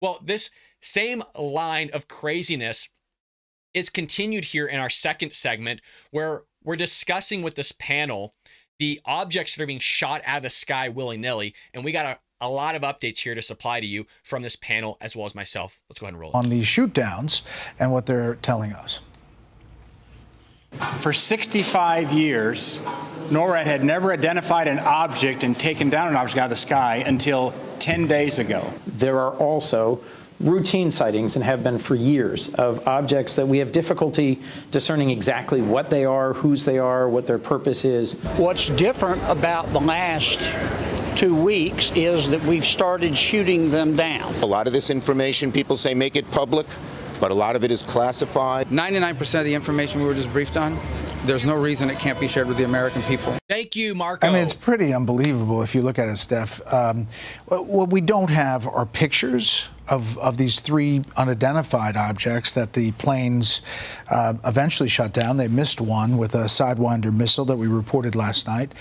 Well, this same line of craziness is continued here in our second segment, where we're discussing with this panel the objects that are being shot out of the sky willy-nilly. And we got a lot of updates here to supply to you from this panel as well as myself. Let's go ahead and roll it. On these shoot downs and what they're telling us. For 65 years, NORAD had never identified an object and taken down an object out of the sky until 10 days ago. There are also routine sightings, and have been for years, of objects that we have difficulty discerning exactly what they are, whose they are, what their purpose is. What's different about the last 2 weeks is that we've started shooting them down. A lot of this information, people say make it public, but a lot of it is classified. 99% of the information we were just briefed on, there's no reason it can't be shared with the American people. Thank you, Marco. I mean, it's pretty unbelievable if you look at it, Steph. What we don't have are pictures of these three unidentified objects that the planes eventually shut down. They missed one with a Sidewinder missile that we reported last night.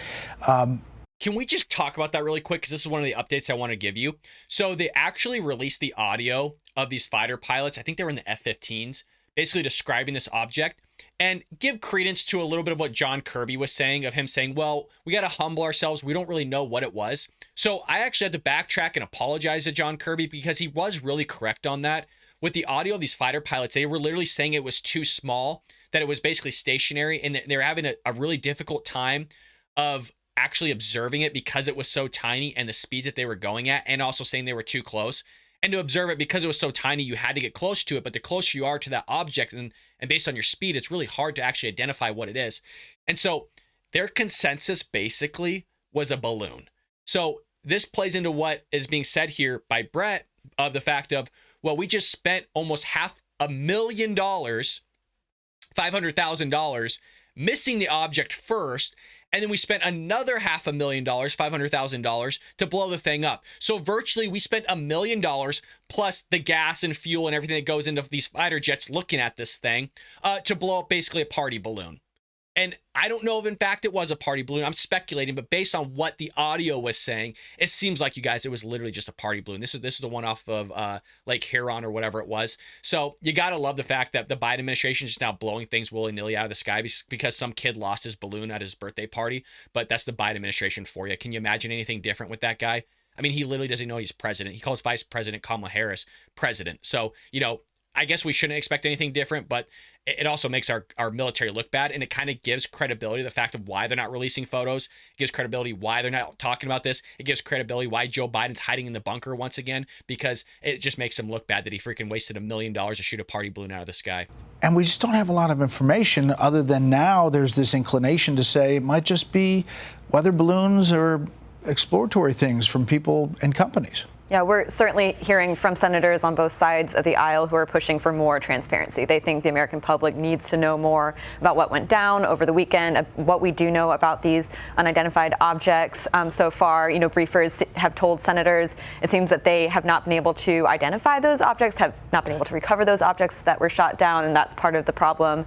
Can we just talk about that really quick? Because this is one of the updates I want to give you. So they actually released the audio of these fighter pilots. I think they were in the F-15s, basically describing this object, and give credence to a little bit of what John Kirby was saying, of him saying, well, we got to humble ourselves. We don't really know what it was. So I actually had to backtrack and apologize to John Kirby, because he was really correct on that. With the audio of these fighter pilots, they were literally saying it was too small, that it was basically stationary, and they're having a really difficult time of actually observing it because it was so tiny and the speeds that they were going at, and also saying they were too close. And to observe it, because it was so tiny, you had to get close to it. But the closer you are to that object, and based on your speed, it's really hard to actually identify what it is. And so their consensus basically was a balloon. So this plays into what is being said here by Brett, of the fact of, well, we just spent almost $500,000, $500,000, missing the object first. And then we spent another $500,000, $500,000 to blow the thing up. So virtually we spent $1 million plus the gas and fuel and everything that goes into these fighter jets looking at this thing to blow up basically a party balloon. And I don't know if in fact it was a party balloon. I'm speculating, but based on what the audio was saying, it seems like, you guys, it was literally just a party balloon. This is the one off of Lake Huron or whatever it was. So you got to love the fact that the Biden administration is just now blowing things willy-nilly out of the sky because some kid lost his balloon at his birthday party. But that's the Biden administration for you. Can you imagine anything different with that guy? I mean, he literally doesn't know he's president. He calls Vice President Kamala Harris president. So, I guess we shouldn't expect anything different, but it also makes our military look bad, and it kind of gives credibility to the fact of why they're not releasing photos. It gives credibility why they're not talking about this. It gives credibility why Joe Biden's hiding in the bunker once again, because it just makes him look bad that he freaking wasted $1 million to shoot a party balloon out of the sky. And we just don't have a lot of information, other than now there's this inclination to say it might just be weather balloons or exploratory things from people and companies. Yeah, we're certainly hearing from senators on both sides of the aisle who are pushing for more transparency. They think the American public needs to know more about what went down over the weekend, what we do know about these unidentified objects. So far, briefers have told senators it seems that they have not been able to identify those objects, have not been able to recover those objects that were shot down, and that's part of the problem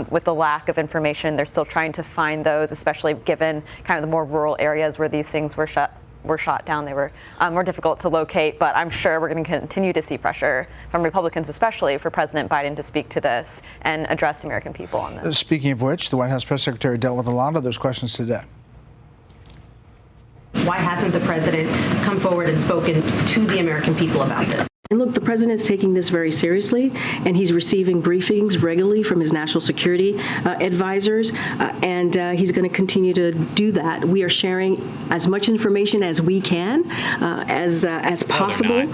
with the lack of information. They're still trying to find those, especially given kind of the more rural areas where these things were shot down. They were more difficult to locate, but I'm sure we're going to continue to see pressure from Republicans, especially for President Biden to speak to this and address the American people on this. Speaking of which, the White House press secretary dealt with a lot of those questions today. Why hasn't the president come forward and spoken to the American people about this? And look, the president is taking this very seriously, and he's receiving briefings regularly from his national security advisors, and he's going to continue to do that. We are sharing as much information as we can, as possible,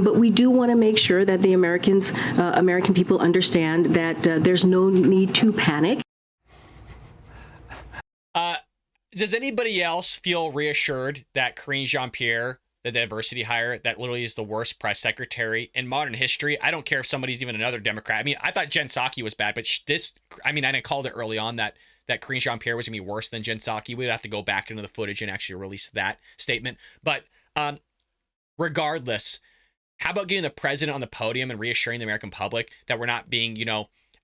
but we do want to make sure that the American people understand that there's no need to panic. Does anybody else feel reassured that Karine Jean-Pierre, the diversity hire that literally is the worst press secretary in modern history? I don't care if somebody's even another Democrat. I mean, I thought Jen Psaki was bad, but I called it early on that Karine Jean-Pierre was going to be worse than Jen Psaki. We'd have to go back into the footage and actually release that statement. But regardless, how about getting the president on the podium and reassuring the American public that we're not being,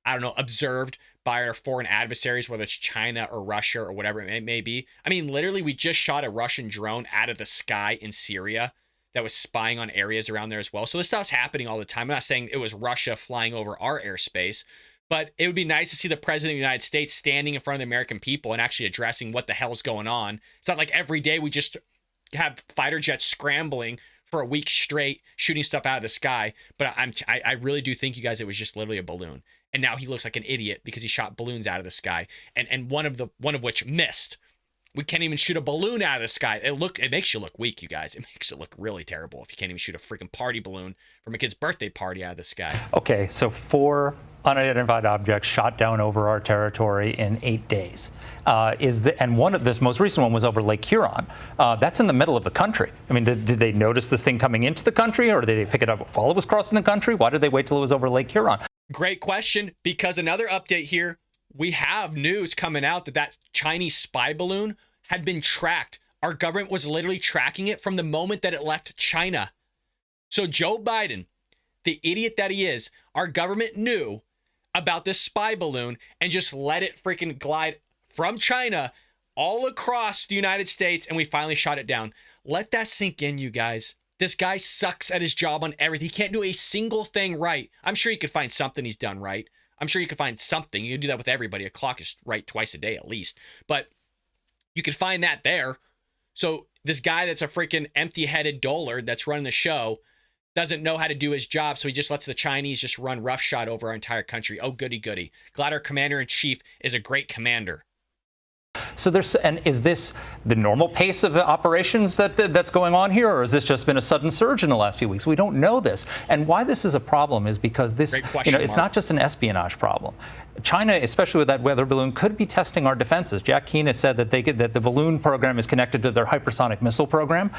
observed by our foreign adversaries, whether it's China or Russia or whatever it may be? I mean, literally, we just shot a Russian drone out of the sky in Syria that was spying on areas around there as well. So this stuff's happening all the time. I'm not saying it was Russia flying over our airspace, but it would be nice to see the president of the United States standing in front of the American people and actually addressing what the hell's going on. It's not like every day we just have fighter jets scrambling for a week straight, shooting stuff out of the sky. But I really do think, you guys, it was just literally a balloon. And now he looks like an idiot because he shot balloons out of the sky, and one of which missed. We can't even shoot a balloon out of the sky. It makes you look weak, you guys. It makes it look really terrible if you can't even shoot a freaking party balloon from a kid's birthday party out of the sky. Okay, so 4 unidentified objects shot down over our territory in 8 days. And one of this most recent one was over Lake Huron. That's in the middle of the country. I mean, did they notice this thing coming into the country, or did they pick it up while it was crossing the country? Why did they wait till it was over Lake Huron? Great question, because another update here, we have news coming out that Chinese spy balloon had been tracked. Our government was literally tracking it from the moment that it left China. So Joe Biden, the idiot that he is, our government knew about this spy balloon and just let it freaking glide from China all across the United States, and we finally shot it down. Let that sink in, you guys. This guy sucks at his job on everything. He can't do a single thing right. I'm sure he could find something he's done right. I'm sure you could find something. You can do that with everybody. A clock is right twice a day at least. But you could find that there. So this guy that's a freaking empty-headed dullard that's running the show doesn't know how to do his job, so he just lets the Chinese just run roughshod over our entire country. Oh, goody, goody. Glad our commander-in-chief is a great commander. So is this the normal pace of operations that's going on here, or has this just been a sudden surge in the last few weeks? We don't know this. And why this is a problem is because this, it's not just an espionage problem. China, especially with that weather balloon, could be testing our defenses. Jack Keane has said that that the balloon program is connected to their hypersonic missile program.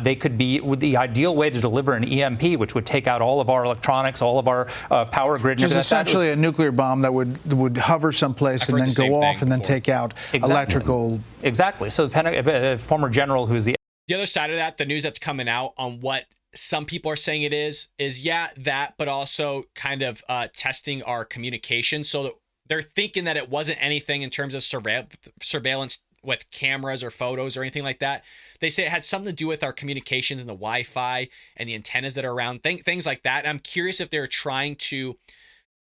They could be with the ideal way to deliver an EMP, which would take out all of our electronics, all of our power grid. Which is essentially a nuclear bomb that would hover someplace and then go off and then take out electrical. Exactly. So the former general who's the other side of that, the news that's coming out on what some people are saying it is that, but also kind of testing our communication. So they're thinking that it wasn't anything in terms of surveillance with cameras or photos or anything like that. They say it had something to do with our communications and the Wi-Fi and the antennas that are around, things like that. And I'm curious if they're trying to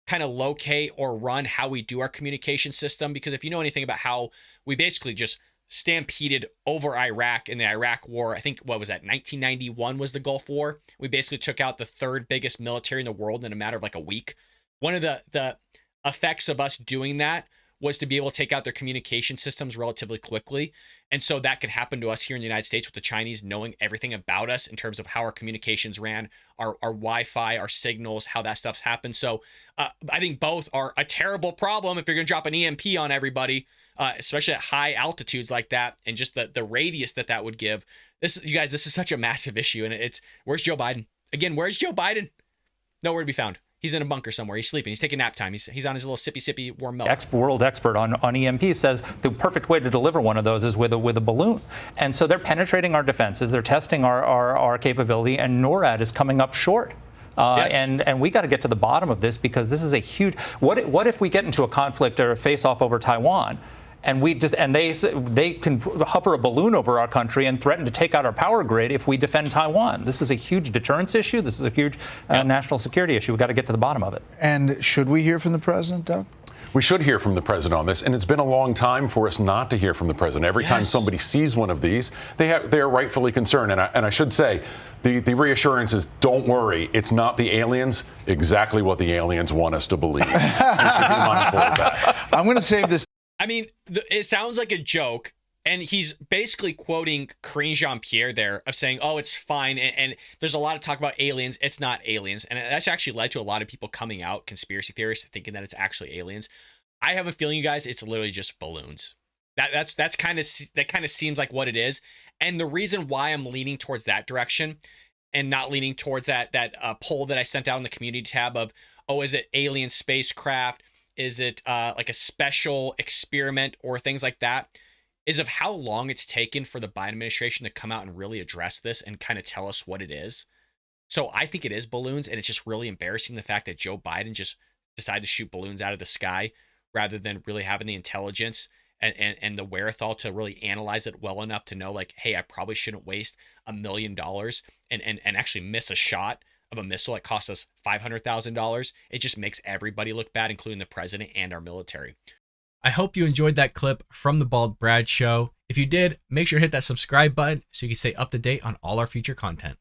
kind of locate or run how we do our communication system, because if you know anything about how we basically just stampeded over Iraq in the Iraq War, I think, what was that, 1991 was the Gulf War. We basically took out the third biggest military in the world in a matter of like a week. One of the effects of us doing that was to be able to take out their communication systems relatively quickly. And so that could happen to us here in the United States with the Chinese knowing everything about us in terms of how our communications ran, our Wi-Fi, our signals, how that stuff's happened. So I think both are a terrible problem if you're going to drop an EMP on everybody, especially at high altitudes like that, and just the radius that would give. You guys, this is such a massive issue. And where's Joe Biden? Again, where's Joe Biden? Nowhere to be found. He's in a bunker somewhere. He's sleeping. He's taking nap time. He's on his little sippy warm milk. World expert on EMP says the perfect way to deliver one of those is with a balloon. And so they're penetrating our defenses. They're testing our capability, and NORAD is coming up short. Yes. And we got to get to the bottom of this, because this is a huge. What if we get into a conflict or a face-off over Taiwan? And they can hover a balloon over our country and threaten to take out our power grid if we defend Taiwan. This is a huge deterrence issue. This is a huge national security issue. We've got to get to the bottom of it. And should we hear from the president, Doug? We should hear from the president on this, and it's been a long time for us not to hear from the president. Every time somebody sees one of these, they are rightfully concerned. And I should say, the reassurance is, don't worry, it's not the aliens. Exactly what the aliens want us to believe. You should be mindful of that. I'm going to save this. I mean, it sounds like a joke, and he's basically quoting Karine Jean-Pierre there of saying, oh, it's fine, and there's a lot of talk about aliens. It's not aliens, and that's actually led to a lot of people coming out, conspiracy theorists, thinking that it's actually aliens. I have a feeling, you guys, it's literally just balloons. That kind of seems like what it is, and the reason why I'm leaning towards that direction and not leaning towards that poll that I sent out in the community tab of, oh, is it alien spacecraft? Is it like a special experiment or things like that, is of how long it's taken for the Biden administration to come out and really address this and kind of tell us what it is. So I think it is balloons, and it's just really embarrassing the fact that Joe Biden just decided to shoot balloons out of the sky rather than really having the intelligence and the wherewithal to really analyze it well enough to know, like, hey, I probably shouldn't waste $1 million and actually miss a shot of a missile that cost us $500,000. It just makes everybody look bad, including the president and our military. I hope you enjoyed that clip from the Bald Brad Show. If you did, make sure to hit that subscribe button so you can stay up to date on all our future content.